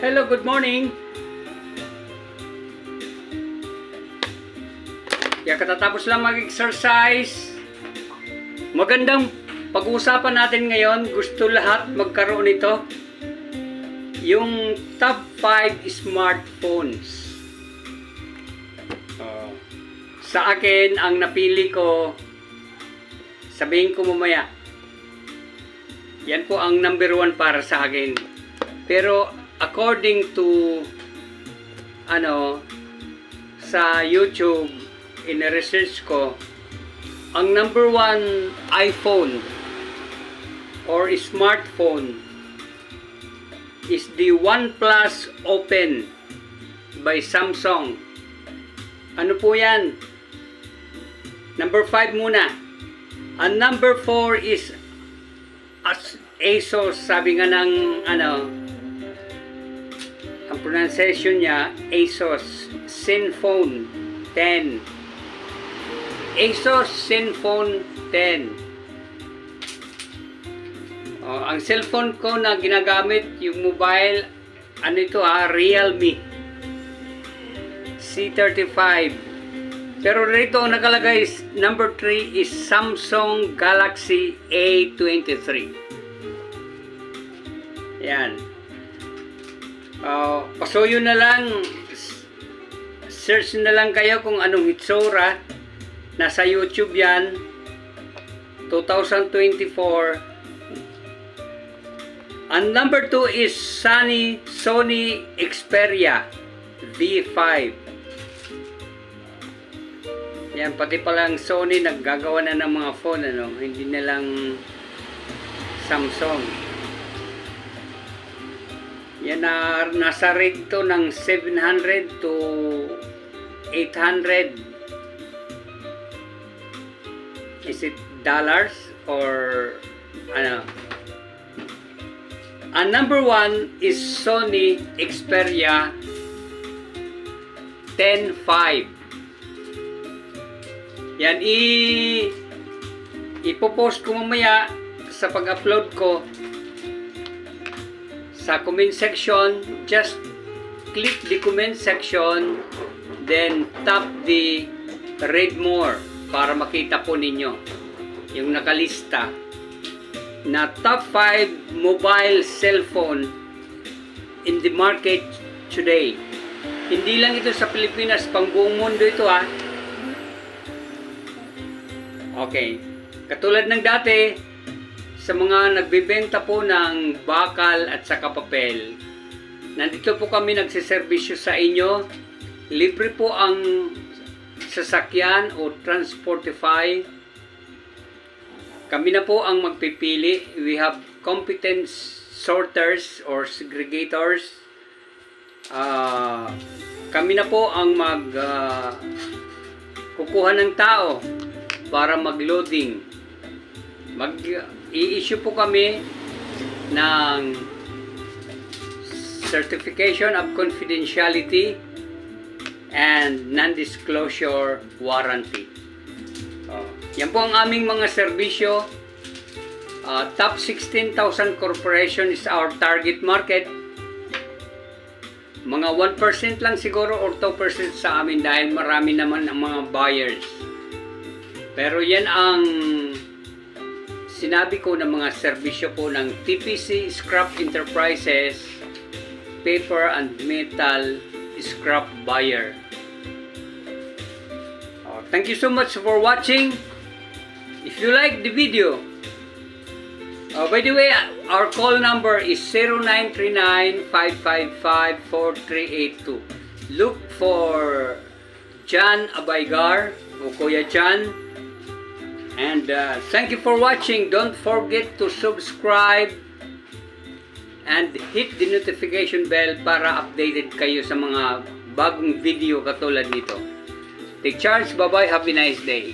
Hello, good morning. Kaya katatapos lang mag-exercise. Magandang pag-uusapan natin ngayon. Gusto lahat magkaroon nito. Yung top 5 smartphones. Sa akin, ang napili ko, sabihin ko mamaya. Yan po ang number 1 para sa akin. Pero according to sa YouTube, in-research ko, ang number 1 iPhone or smartphone is the OnePlus Open by Samsung. Ano po yan? Number 5 muna. Ang number 4 is ASUS. Sabi nga ng ang pronunciation niya, ASUS ZenFone 10. ASUS ZenFone 10. Ang cellphone ko na ginagamit, yung mobile, Realme C35. Pero rito ang nakalagay, number 3 is Samsung Galaxy A23. Yan. Pasuyo na lang, search na lang kayo kung anong itsura. Nasa YouTube yan, 2024. Ang number 2 is Sony Xperia V5. Yan, pati palang Sony naggagawa na ng mga phone, hindi na lang Samsung. Yan na nasa rate to ng 700 to 800. Is it dollars or ano? Ang number 1 is Sony Xperia 10.5. Yan, ipopost ko mamaya sa pag-upload ko sa comment section. Just click the comment section, then tap the read more para makita po ninyo yung nakalista na top 5 mobile cellphone in the market today. Hindi lang ito sa Pilipinas, pang buong mundo ito Okay, katulad ng dati, sa mga nagbebenta po ng bakal at saka papel, nandito po kami nagsiservisyo sa inyo. Libre po ang sasakyan o Transportify. Kami na po ang magpipili. We have competent sorters or segregators. Kami na po ang kukuha ng tao para mag-loading. I-issue po kami ng Certification of Confidentiality and Non-Disclosure Warranty. Yan po ang aming mga serbisyo. Top 16,000 corporation is our target market. Mga 1% lang siguro or 2% sa amin dahil marami naman ang mga buyers. Pero yan ang sinabi ko ng mga serbisyo po ng TPC Scrap Enterprises, Paper and Metal Scrap Buyer. Thank you so much for watching. If you like the video, by the way, our call number is 0939-555-4382. Look for John Abaygar o Kuya John. And thank you for watching. Don't forget to subscribe and hit the notification bell para updated kayo sa mga bagong video katulad nito. Take charge. Bye-bye. Have a nice day.